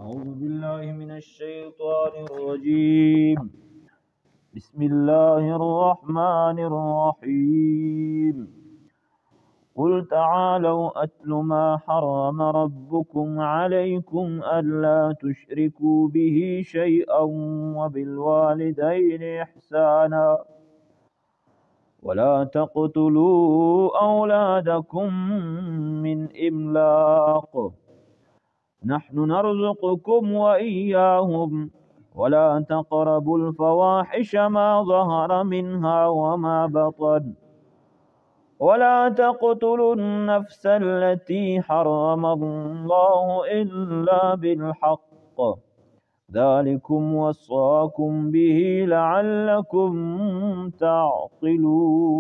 أعوذ بالله من الشيطان الرجيم. بسم الله الرحمن الرحيم. قل تعالوا أتل ما حرم ربكم عليكم ألا تشركوا به شيئا وبالوالدين إحسانا ولا تقتلوا أولادكم من إملاق نحن نرزقكم وإياهم ولا تقربوا الفواحش ما ظهر منها وما بطن ولا تقتلوا النفس التي حرم الله إلا بالحق ذلكم وصاكم به لعلكم تعقلون.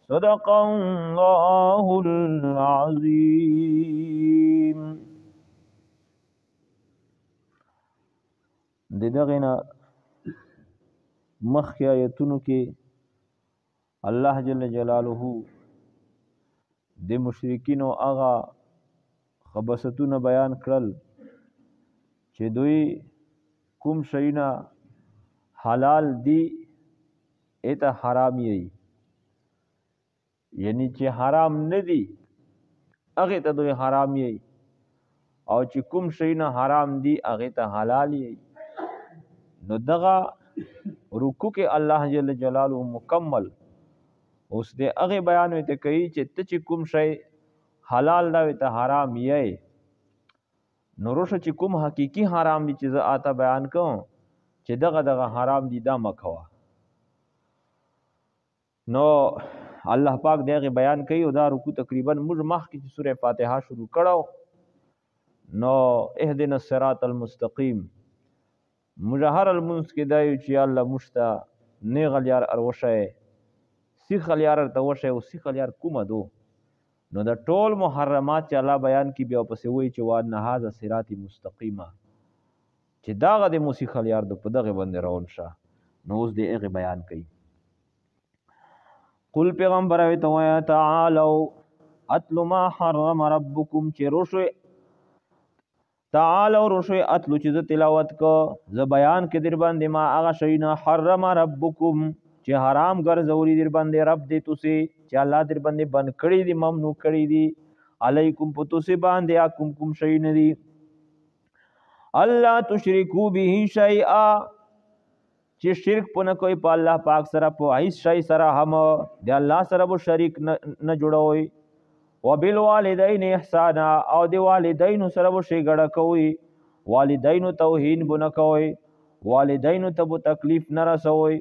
صدق الله العظيم. دغه مخکې آیتونو کې الله جل جلاله د مشرکینو هغه خباثتونه بیان کړل چې دوی کوم شیونه حلال دي ایته حرام یې، یعنی چې حرام نه دي هغه ته دوی حرام یې، او چې کوم شیونه حرام دي هغه ته حلال یې. نو دغه رکوع کې الله جل جلاله مکمل اوس دې هغه بیان وته کوي چې ته چې کوم شی حلال دا ته حرام یې، نو روشه چې کوم حقيقي حرام دي چې زه آتا بیان کوم چې دغه حرام دي دا مکوا. نو الله پاک دغه بیان کوي او دا رکوع تقریبا موږ مخکې چې سوره فاتحه شروع کړو نو اهدنا الصراط المستقیم مجهر المنس کې دایو چې الله مشتا نه غلیار اروشه سی خلیار ته وشه او سی خلیار کومه دو. نو دا ټول محرمات چې الله بیان کی بیا پسې وای چې وان هذا صراط مستقیمه چې داغه د موسی خلیار د په دغه باندې روان شه. نو اوس دې هغه بیان کوي. قل پیغمبر او ته وای تعالوا اتل ما حرم ربکم چې روشو تعالوا روشو اتلو چې تلاوت کو ز بیان کې در باندې ما هغه شینا حرم ربکم چې حرام ګرځولي در باندې رب دې توسي چې الله در باندې بند کړی دي ممنوع کړی دي علیکم پتوسي باندې کوم کوم شی نه دي الله تشرکو به شیئا چې شرک پونه کوئی په الله پاک سره په هیڅ شی سره هم دی الله سره به شریک نه جوړوي وبالوالدین احسانا او دی والدین سره به شی ګډه کوي والدین توهین بونه کوي والدین ته به تکلیف نه رسوي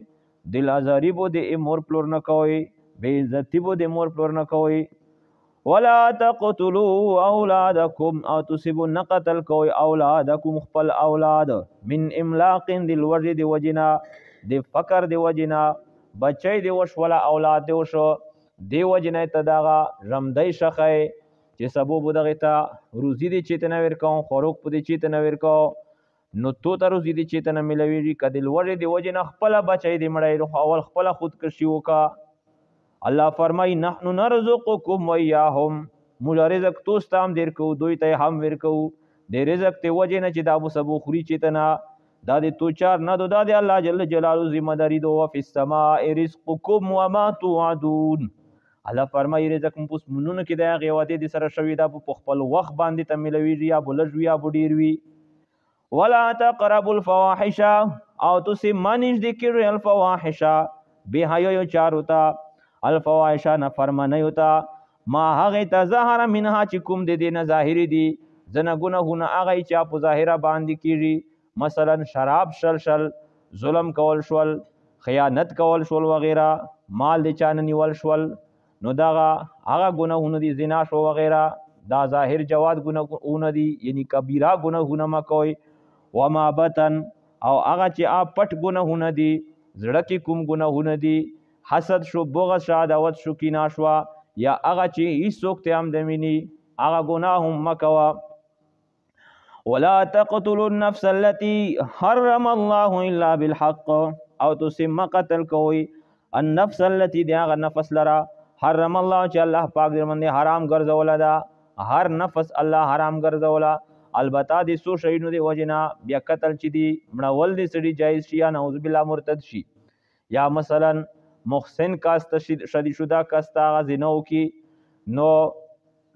دل ازاری بو د مور پلور نه کوي بے عزتی بو د مور پلور نه کوي ولا تقتلوا اولادکم او تصيبوا نقتل کوي اولادکم خپل اولاد من املاق دل وجد وجنا د فقر د وجنا بچي د وش ولا اولاد د وشو دی وجنه تداغه رمدای شخه چې سبب دغه ته روزي دي چې تنویر کوم خوروک پدې چې تنویر کو نو تو ته روزي دي چې تنه ملويږي کدل وجه دی وجنه خپل بچي دی مړای اول خپل خودکشي وکا. الله فرمای نحن نرزقکم وياهم موږ رزق توستام دیر کو دوی ته هم ورکو د رزق ته وجه نه چې دا ابو سبو خوري چې تنه دا د تو چار نه دا د الله جل جلاله ذمہ داری دو فی السماء رزقکم وما توعدون. الله فرمای رزق پوس مونږ کې دا غوادي د سره شوی دا په خپل وخت باندې ته ملويږي یا بلجوي یا بډیروي. ولا تقربوا الفواحش او تسی منیش ذکر الفواحش به حیا چاروتا الفواحش نه فرمانه یوتا ما هغه تظاهر منها چې کوم د دینه ظاهری دي زنه ګناهونه هغه چې په ظاهره باندې کیږي مثلا شراب شل ظلم کول شول خیانت کول شول وغیرہ مال د چانه نیول شول نو دا هغه ګناهونه دي زنا شو وغیرہ دا ظاهر جواز ګناهونه دي یعنی کبیره ګناهونه مکوئ وما بطن او هغه چې پټ ګناهونه دي زړه کې کوم ګناهونه دي حسد شو بغض شو عداوت شو کینه شو یا هغه چې هیڅوک ته هم دمني هغه ګناه هم مکوا. ولا تقتلوا النفس التي حرم الله الا بالحق او تسم قتل کوي النفس التي دی هغه نفس لرا حرم الله چې الله پاک دې باندې حرام ګرځولا دا هر نفس الله حرام ګرځولا البته د څو شیونو د وجې نه بیا قتل چې دي مړول د سړي جایز شي یا نعوذ بالله مرتد شي، یا مثلا محسن کاست شدی شده کاست هغه زنا وکړي نو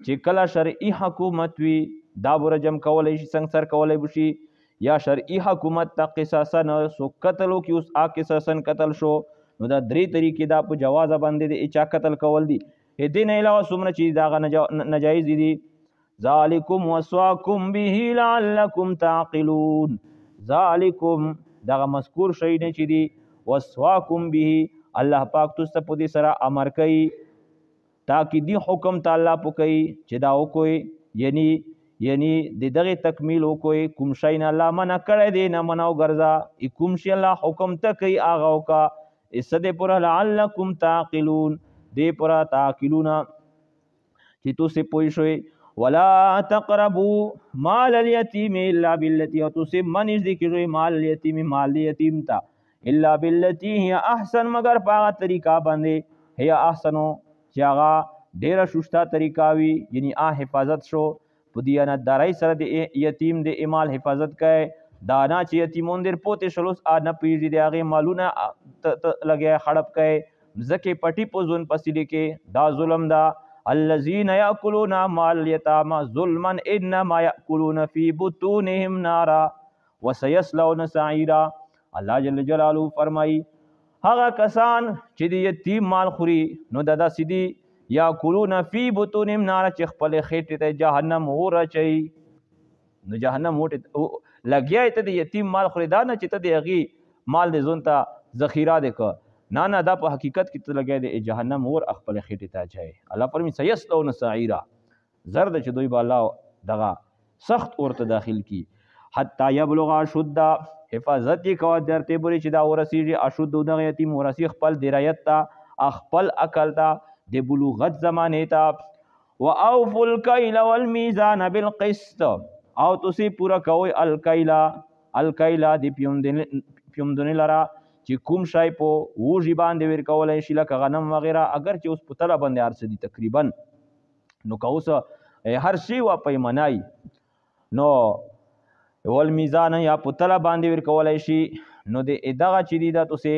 چې کله شرعي حکومت وي دا به رجم کولی شي، سنګسر کولی به شي، یا شرعي حکومت ته قصاصا سو قتل وکړي اوس قصاصا قتل شو نو دا درې طریقې دا په جوازه باندې د چا قتل کول دي. دې نه علاوه څومره چې دغه نجایز دي ذالکم وصاکم به لعلکم تعقلون. ذالکم دغه مذکور شی نه چې دی وصاکم به الله پاک تاسو په دې سره امر کوي تاکیدی حکم ته الله په کوي چې دا وکوي، یعنی د دغه تکمیل وکوي، کوم شی نه الله منع کړی دی نه منع وګرځه، کوم شی الله حکم ته کوي هغه وکړه. اسد پر لعلکم تعقلون دې پر تعقلون چې تاسو پوه شئ. ولا تقربوا مال اليتيم الا بالتي او تاسو منځ دې کېږئ مال الیتیم مال یتیم ته الا بالتي هي احسن مگر په هغه طریقه باندې هي احسنو چې هغه ډیره شوشته طریقه وي، یعنی حفاظت شو په دیانتدارۍ سره د یتیم د مال حفاظت کوي. دانا چې یتیمون در پوتې شلوس نه پیږي د هغې مالونه لګیا خړپ کوي ځکه پټي په ځون پسې لیکي دا ظلم ده. الذين يأكلون مال اليتامى ظلما انما يأكلون في بطونهم نارا وسيصلون سعيرا. الله جل جلاله فرمایي هغه کسان چې د یتیم مال خوري نو دا سیدي یاکلون فی بطونهم نارا چې خپل خېټې ته جهنم اور اچوي. نو جهنم لګیا ته د یتیم مال خوري دا نه چې ته د هغې مال د ځون ته ذخیره دی که نه دا په حقیقت کې ته لګیا دی جهنم اور خپل خېټې ته اچوي. الله فرمایي سیصلون سعیرا زر ده چې دوی به الله دغه سخت اور ته داخل کی. حتی یبلغ اشده حفاظت یې کوه درته پورې چې دا ورسیږي اشد دغه یتیم ورسي خپل درایت ته خپل عقل ته د بلوغت زمانې ته. واوفوا الکیل والمیزان بالقسط او تاسې پوره کوئ الکیله د پیوندنې لره چې کوم شی په وږي باندې ورکولی شي لکه غنم وغیره اگر چې اوس په تله باندې هر څه دي تقریبا نو که اوس هر شی وا پیمنای نو والمیزان یا په تله باندې ورکولی شي نو د دغه چې دي دا تاسې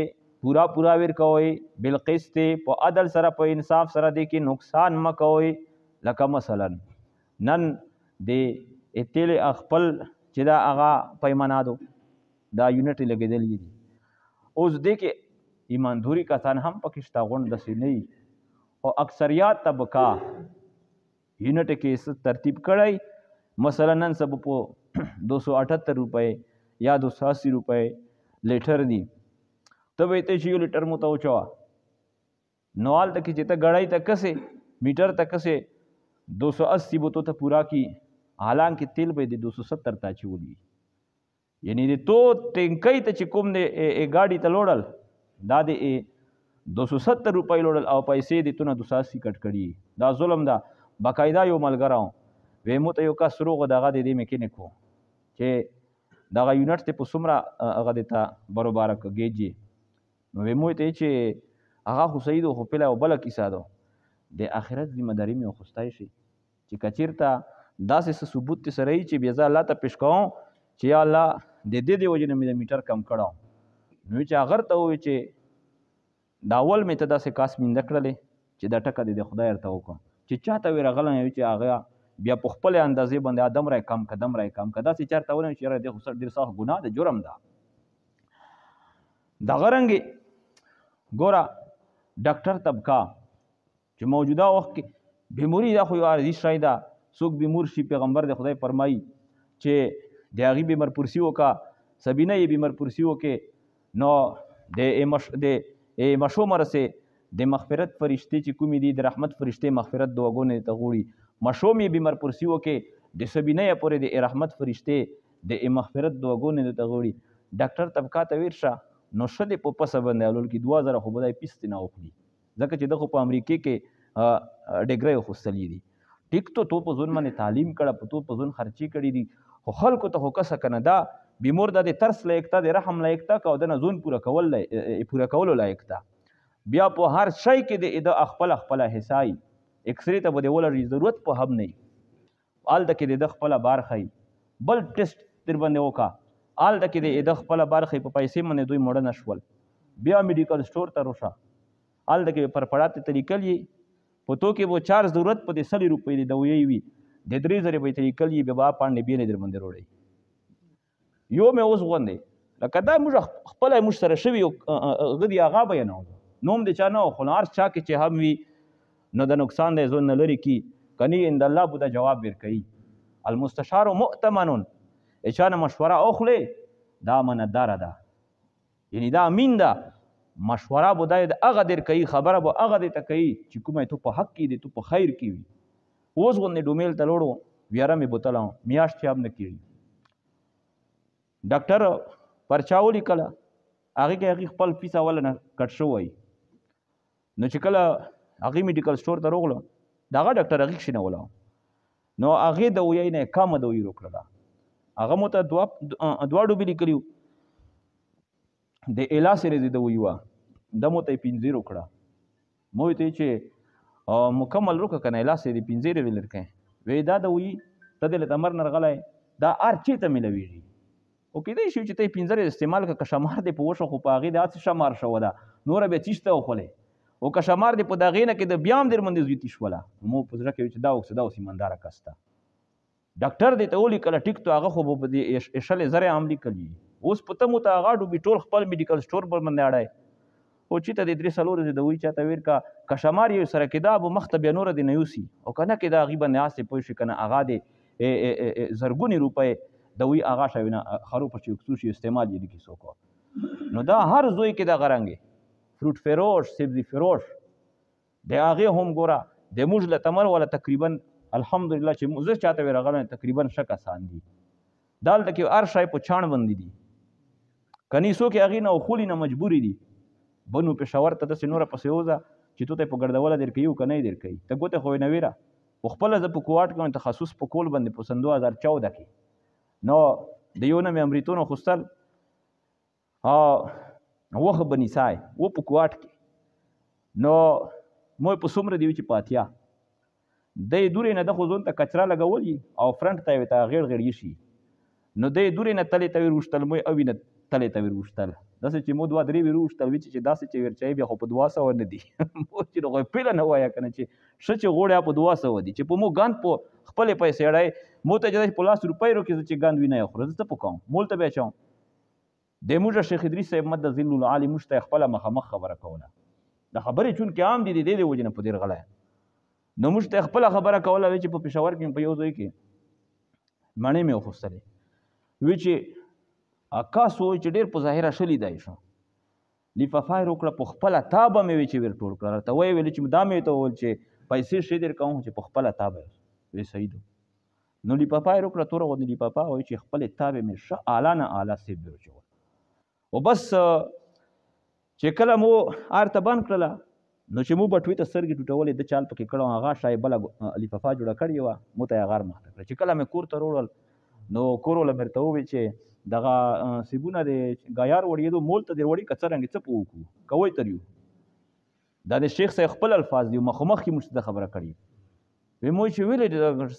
پورا ورکوئ بالقسط په عدل سره په انصاف سره دی کې نقصان مه کوئ. لکه مثلا نن د تیل خپل چې دا هغه پیمانادو دا یونټ لګېدلي دي اوس دې کې ایماندوري کسان هم پکې شته غونډ داسې نه وي او اکثریات طبقه یونټ کې ترتیب کړی مثلا نن سبا په 278 روپۍ یا 280 روپۍ لیټر دي ته به ته چې یو لیټر مو ته وچوه نو هلته کې چې ته ګړی ته کسې میټر ته کسې 280 به ته پورا کی حالانکه تیل به د 270 ته اچولی یعنی د تو ټینکۍ ته چې کوم د ګاډي ته لوړل دا د 270 روپۍ لوړل او پیسې د تونه 280 کټ کړي دا ظلم ده. باقاعده یو ملګری وی مو ته یو کس روغ دغه د دې میکینیک و چې دغه یونټ ته په څومره هغه د ته برابره که ګیج نو وی مو ته چې هغه خو صحیح ده خو پله یو بله کیسه ده د آخرت ذمهداري مې اخیستی شي چې که چېرته داسې څه ثبوت ته سره وي چې بیا زه الله ته پیش کوم چې یا الله د دې وجې نه مې د میټر کم کړی نو چې هغه ته ووایي چې دا اول مې ته داسې کاس مینده کړلې چې دا ټکه د خدای ورته وکړم چې چا ته وی راغلی وي چې هغه بیا په خپلې اندازې باندې دم رای کم که دم رای کم که داسې چېرته ونیم چې یاره دې خو ډېر سخت ګناه ده جرم ده. دغه رنګې ګوره ډاکټر طبقه چې موجوده وخت کې بیموري دا خو یو عارضي شی ده څوک بیمور شي پیغمبر د خدای فرمایي چې د هغې بیمار پرسي وکړه سبینه یې بیمار پرسي وکړې نو د مشو مرسې د مغفرت فرشتې چې کومې دي د رحمت فرشتې مغفرت دعاګانې ته غوړي مشوم یې بیمار پرسي وکړې د سبینه یې پورې د رحمت فرشتې د مغفرت دعاګانې ته غوړي. ډاکټر طبقه ته ورشه نو ښه دی په پسه باندې اولول کې 2000 خو به دی پیسې نه وخوري ځکه چې ده خو په امریکې کې ډګری اخیستلي دي ټیک تو په ځون باندې تعلیم کړه په تو په ځون خرچې کړي دي خو خلکو ته خو کسه که نه دا بیمور دا د ترس لایق ته د رحم لایق ته که او د نه ځون پوره کولو لایق ته بیا په هر شی کې د خپله حصه ایکسرې ته به د ولري ضرورت په هم نه هلته کې د ده خپله بار ښایي بل ټیسټ در باندې وکړه هلته کې د خپله برخې په پیسې باندې دوی مړه نه شول بیا میډیکل سټور ته روشه هلته کې پر پړاته ته لیکل یې په تو کې به چارج ضرورت په دې 100 روپۍ د دویۍ وي د 3000 به ته لیکل یې بیا به پانډې بیا نه در باندې روړی یو مې اوس غوندې لکه دا موږ خپله موږ سره شوي هغه دي هغه بیانوم نوم د چا نه و خو هر چا کې چې هم وي نو د نقصان دی ځون نه لرې کي کنی عند الله به دا جواب ورکوي المستشار مؤتمن چا نه مشوره اخلې دا امانتداره ده یعنی دا امین ده مشوره به دا هغه در کوي خبره به هغه دی ته کوي چې کومه تو په حق کې دی تو په خیر کې وي اوس غوندې ډومیل ته لوړو بیا مې بوتله میاشت چې هم نه کېږي ډاکټر پرچا ولیکله هغې کې هغې خپل فیس اوله نه کټ شوی نو چې کله هغې میډیکل سټور ته راغلو د هغه ډاکټر هغې کښېنوله نو هغې دویۍ نه یې کمه دویي راکړله هغه مو ته دوه ډوبې لیکلي د الا سیریز دویي وه دا مو ته یې 15 راکړه مو ته چې مکمل روکه که نه الا سیرې 15 روپۍ لرکئ وی دا دویي ته دې له تمر نه رغلی دا هر چی ته میلویږي او کېدای شي چې ته یې 15 استعمال کړه که شمار دې په وشو خو په هغې د هسې شمار شوه ده نوره بیا چیش ته وخولې او که شمار دې په د هغې نه کې د بیا هم در باندې زویتي شوله مو په زړه کې وي چې دا اوس ایمانداره کس ته ډاکټر دې ته ولیکله ټیک تو هغه خو به په دې 100,000 هم لیکلي اوس په ته مو ته هغه ډوبي ټول خپل میډیکل سټور پر باندې اړی خو چې ته د 3 څلور ورځې دوی چاته ویر کا که شمار یې سره کېدا به مخ ته بیا نوره دې نه یوسي او که نه کېدا هغې باندې هسې پوه شي که نه هغه دې زرګونې روپۍ دوی هغه شوي نه خرو په چې خصوصي استعمال یې لیکي څوک نو دا هر زوی کې دغه رنګې فروټ فروش سبزي فروش د هغې هم ګوره د موږ له تمر والا تقریبا الحمدلله چې زه چاته وې راغلی تقریبا شک اسان دي دا هلته کې هر شی په چاڼ باندې دي کنیسو کې هغې نه او خولي نه مجبورې دي بنو پېښور ته داسې نوره پسې وځه چې تو ته یې په ګرځوله در کوي او که نه یې در کوي ته ګوتې خو یې نه ویره خو خپله زه په کوواټ کې تخصص په کول باندې په سن 2014 کې نو د یو نه مې امریتون اخیستل وخه به نیسای و په کوواټ کې نو مو په څومره دی چې په اتیا دی دورې نه د خو ځون ته کچره لګولي او فرنټ ته یې ته غیر غیر یشي نو دی دورې نه تلې ته وروشتل مو اوی نه تلې ته وروشتل داسې چې مو 2-3 وروشتل وي چې داسې چې ورچای بیا خو په 200 نه دي مو چې نو پیله نه وایه که نه چې ښه چې غوړیا په 200 دي چې په مو ګاند په خپلې پیسې اړی مو ته چې په 100 روپۍ روکې زه چې ګاند وي نه یې خورم زه څه پکوم مول ته بیا چوم د موږ شیخ ادریس صاحب مد ذل العالی موږ ته خپله مخامخ خبره کوله د خبرې چونکې عام دي د دې د وجې نه په ډېر غلی نو موږ ته خپله خبره کوله وی چې په پېښور کې په یو ځای کې مڼې مې وخوستلې وی چې اکاس وایي چې ډېر په ظاهره شلي دی شو لفافه یې وکړه په خپله تابه مې وی چې ور ټول کړه راته ویې ویلې چې دا مې ته وویل چې پیسې ښې در کوم چې په خپله تابه وی صحیح ده نو لفافه یې وکړه توره غوندې لفافه وایي چې خپلې تابې مې ښه اعلی نه اعلی سیب دې وچول او بس چې کله مو ارته بند کړله نو چې مو بټوې ته سترګې ټوټولې د چال پکې کړه هغه شای بله لفافه جوړه کړې وه مو ته یې غار مخته کړه چې کله مې کور ته روړل نو کور والا مې ورته وویل چې دغه سیبونه د ګایار وړېدو مول ته دې وړي که څرنګې څه په وکړو کوی تر یو دا د شیخ صاحب خپل الفاظ دي مخامخ کې موږ ته خبره کړې وی مو چې ویلې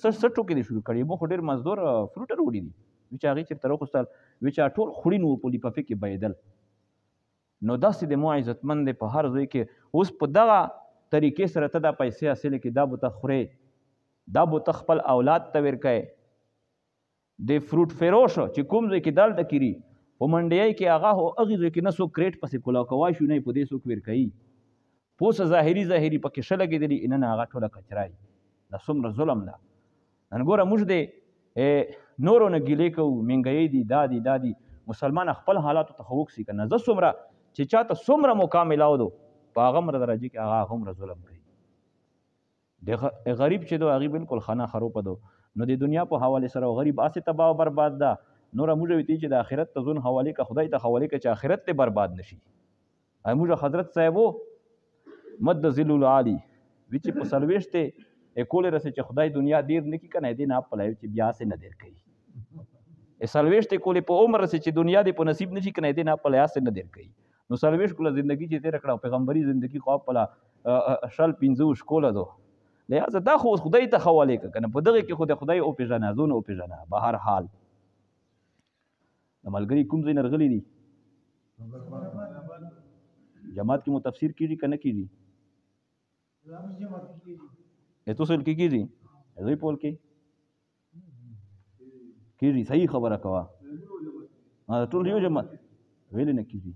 څه ټوکې دې شروع کړې مو خو ډېر مزدور فروټر وړي دي وی چې هغې چېرته راوخوستل وی چې ټول خوړین وو په لفافې کې بهېدل نو داسې د مو عزتمند دی په هر ځای کې اوس په دغه طریقې سره ته دا پیسې حاصلې کړې دا به ته خورې دا به ته خپل اولاد ته ورکوې د فروټ فروش چې کوم ځای کې دلته کړي په منډیای کې هغه هو هغې ځای کې نه څوک کریټ پسې کولاو کوای شو نه یې په دې څوک ورکوي پوسه ظاهري پکې ښه لګېدلي نه نه هغه ټوله کچرای دا څومره ظلم ده نن ګوره موږ د نورو نه ګیلې کوو مهنګایي دي دا دي مسلمان خپل حالاتو ته خو وکسي که نه زه څومره چې چاته څومره موقع میلاو دو په هغه مره درجې کې هغه هغومره ظلم کوي د غریب چې دو هغې بالکل خانه خروپه دو نو د دنیا په حوالې سره غریب هسې تباه و برباد ده نوره موږ ویتي چې د آخرت ته ځون حوالې که خدای ته حوالې که چې آخرت ته برباد نشي موږ حضرت صاحب و مد ذل العالی وی چې په 40 ته کولې رسې چې خدای دنیا دیر نه کړي که نه دې نه پلوي چې بیا هسې نه دیر کوي 40 ته کولې په عمر رسې چې دنیا دې په نصیب نه شي که نه دې نه پلوي هسې نه دیر کوي نو 40 کوله زندګي چې تېره کړه پیغمبري زندګي خو خپله 50 کوله دو لہذا دا خو خدای ته حواله کړه کنه په دغه کې خو د خدای او پیژنه زونه او پیژنه به هر حال د ملګري کوم ځای نه راغلي دي جماعت کې مو تفسیر کیږي که نه کیږي تاسو کې کیږي دوی پول کې کیږي صحیح خبره کوه ټول یو جماعت ویلې نه کیږي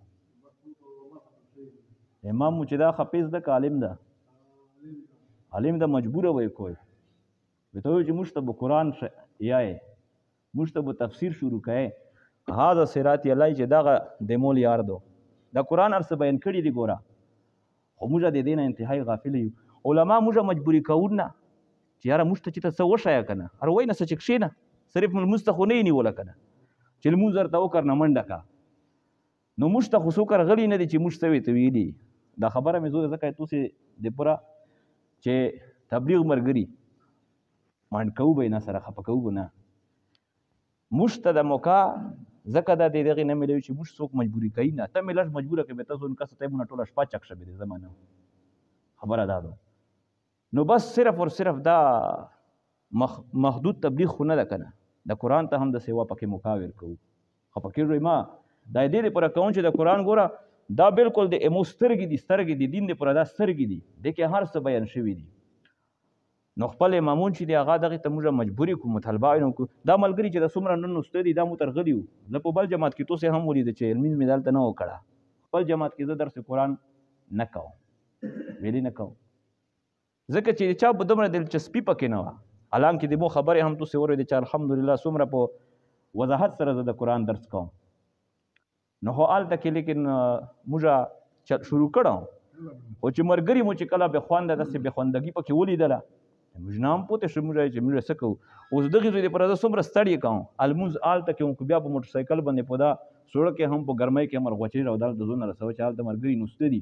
امام مو چې دا حافظ ده که عالم ده عالم ده مجبوره وی کوی ورته وایي چې موږ ته به قرآن یایې موږ ته به تفسیر شروع کوې هذا صراط الله چې دغه د مول یار دو دا قرآن هر څه بیان کړي دي ګوره خو موږ د دې نه انتهایی غافل یو علما موږ مجبوري کوو نه چې یاره موږ ته چې ته څه وښایه که نه هر وایي نه څه چې کښېنه صرف لمونځ ته خو نه یې نیوله که نه چې لمونځ ورته وکړ نه منډه که نو موږ ته خو څوک راغلي نه دي چې موږ څه ورته ویلي دا خبره مې زه ځکه تاسې د پوره چې تبلیغ ملګري مانډ کوو به یې نه سره خفه کوو به نه موږ ته د موقع ځکه دا د دغې نه میلوي چې موږ څوک مجبوري کوي نه ته مې لږ مجبوره کوې تاسو ان کسه ټایمونه ټوله شپه چک شوې دي زما نه خبره دا ده نو بس صرف اور صرف دا محدود تبلیغ خو نه ده که نه د قرآن ته هم د سیوا پکې موقع ورکوو خفه کېږئ ما دا دې دپاره کوم چې د قرآن ګوره دا بالکل د امو سترګې دي سترګې د دین دپاره دا سترګې دي دې کې هر څه بیان شوي دي نو خپل امامون چې دی هغه دغې ته موږ مجبوري کړو مطالبه یې وکړو دا ملګري چې د څومره نن نوسته دي دا مو ته راغلي وو زه په بل جماعت کې تاسې هم ولیده چې لمونځ مې دلته نه وکړه خپل جماعت کې زه درس قرآن نه کوم ویلې نه کوم ځکه چې چا په دومره دلچسپي پکې نه وه حالانکې د مو خبرې هم تاسې واورېدې چې الحمدلله څومره په وضاحت سره زه د قرآن درس کوم نو خو هلته کې لیکن موږ شروع کړی خو چې ملګري مو چې کله بېخونده داسې بېخوندګي پکې ولیدله موږ نه هم پوته شو موږ چې موږ څه کوو اوس دغې زوی دپاره زه څومره ستړی کوم المونځ هلته کې بیا په موټرسایکل باندې په دا سوړه کې هم په ګرمۍ کې هم ورغوچې راودل د زونه رسوه چې هلته ملګري نوسته دي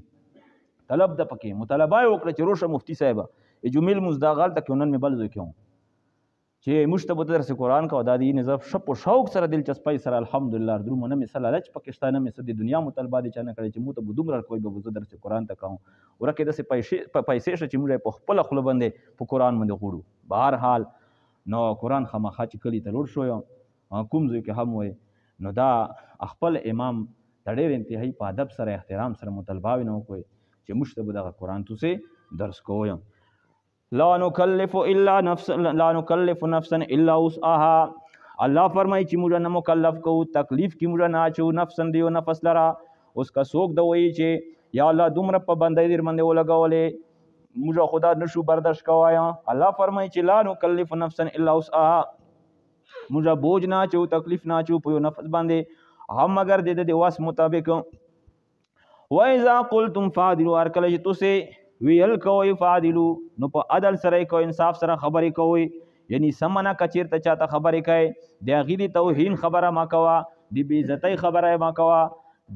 طلب ده پکې مطالبه یې وکړه چې روشه مفتي صاحبه جمعې لمونځ دغه هلته کې نن مې بل ځای کې وم چې موږ ته به درس قرآن کوه دا د زه شپ و شوق سره دلچسپۍ سره الحمدلله درومه نه مې څه لالچ پکې شته نه مې څه د دنیا مطالبه دې چا نه کړی چې مو ته به دومره کوی به زه درس قرآن ته کوم ورکې داسې پیسې شه چې موږ یې په خپله خوله باندې په قرآن باندې غوړو بهر حال نو قرآن خامخا چې کلي ته لوړ شو کوم ځای کې هم وی نو دا خپل امام ته ډېر انتهایي په ادب سره احترام سره مطالبه نه وکړئ چې موږ ته به دغه قرآن تاسې درس کوو لا نکلف نفسا الا وسعها الله فرمایي چې موږ نه مکلف کوو تکلیف کې موږ نه اچو نفسا دیو نفس لره اوس که څوک د وایي چې یا الله دومره پابندۍ در باندې ولګولې موږ خدا نشو برداشت کوای الله فرمایي چې لا نکلف نفسا الا وسعها موږ بوج نه اچو تکلیف نه اچو په یو نفس باندې هم مگر د دې واس مطابق واذا قلتم فاعدلوا هر کله چې تاسې ویل کوئ فاعدلو نو په عدل سره کوئ انصاف سره خبرې کوئ یعنی سمنه که چېرته چاته خبرې کوئ د هغې د توهین خبره ما کوه د بېعزتۍ خبره ما کوه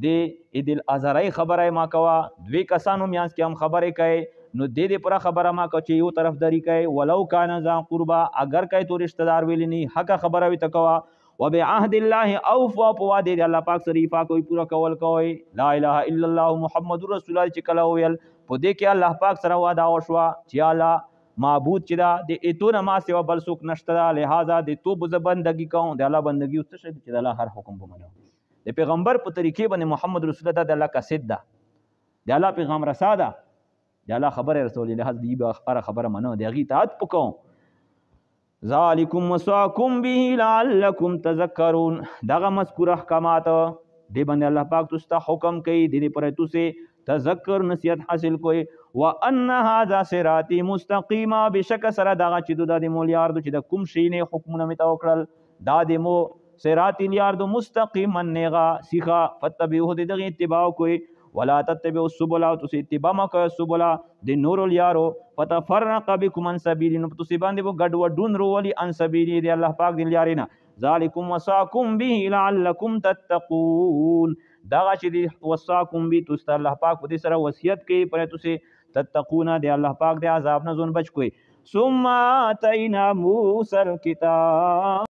د عید الاضحی خبره ما کوه دوی کسانو میانځ کې هم خبرې کوئ نو دې پوره خبره ما کوه چې یو طرفداري کوئ ولو کان ذا قربا اگر کوئ تو رشته دار ویلی نه حقه خبره وي ته کوه وبعهد الله اوفوا په وعده د الله پاک سره ایفا کوئ پوره کول کوئ لا اله الا الله محمد رسول الله چې کله وویل په دې کې الله پاک سره وعده وشوه چې الله معبود چې دا د ایتو نه ما سوا بل څوک نشته ده لہذا د تو به زه بندګي کوم د الله بندګي اوس څه شی چې د الله هر حکم به منو د پیغمبر په طریقې باندې محمد رسول الله د الله قاصد ده د الله پیغام رسا ده د الله خبره رسول لہذا دی به هر خبره منو د هغې اطاعت وکړو ذالکم وصاکم به لعلکم تذکرون دغه مذکور احکامات دې باندې الله پاک تاسو ته حکم کوي د دې پرې تاسو تذکر نصیحت حاصل کوئ وان هذا صراطی مستقیما بشک سره دغه چې د مولیار چې د کوم شي نه حکمونه مې تا وکړل دا د مو صراطی لیار د مستقیما نیغا سیخا فتبعوه دغه اتباع کوئ ولا تتبعوا السبل او تاسو اتباع ما کوئ السبل د نور الیارو فتفرق بكم عن سبیل نو تاسو باندې وو ګډ وډون ورولی عن سبیل دی الله پاک دی لیارینا ذالکم وصاکم به لعلکم تتقون دغه چې دی وصاکم به تاسو الله پاک په دې سره وصیت کوي پر تاسو تتقون دی الله پاک دی عذاب نه ځون بچ کوئ ثم اتینا موسی الکتاب